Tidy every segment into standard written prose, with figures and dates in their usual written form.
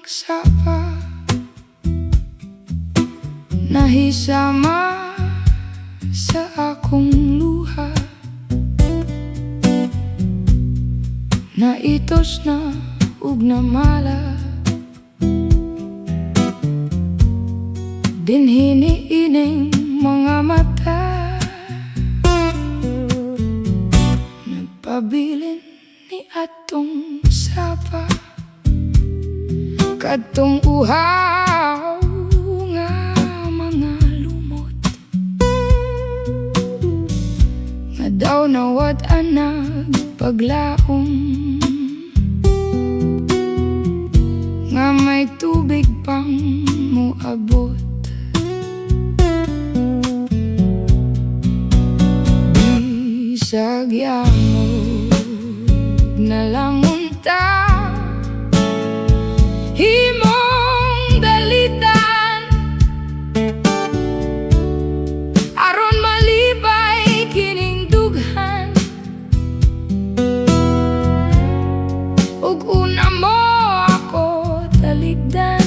Sapa nahisama sa akong luha, naitos na ug namala dinhini ining mga mata, nagpabilin ni atong sapa kadtong uhaw nga mga lumot, nga daw nawad-an nagpaglaom, nga may tubig pang muabot. Bisag yamog na lang unta himong dalitan, aron malibay kining dughan, ug una mo ako taligdan.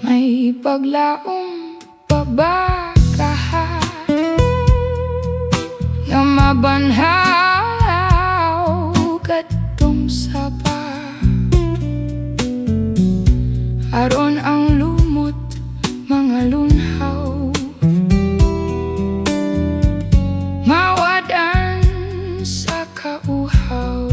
May paglaom pa ba kaha nga mabanhaw kadtong sapa, aron ang lumot mga lunhaw mawadan sa kauhaw.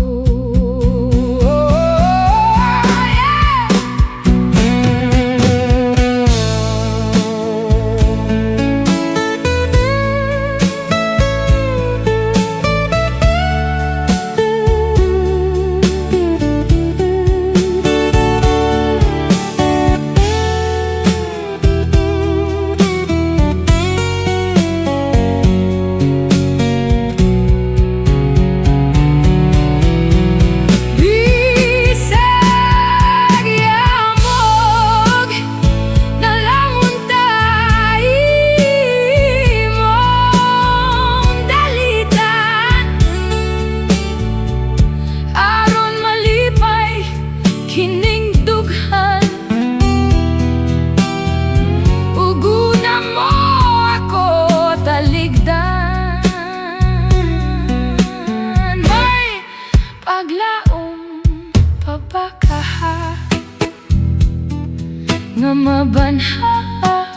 Nga mabanhaw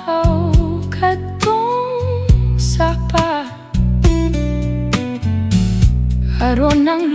kadtong sapa, aron ang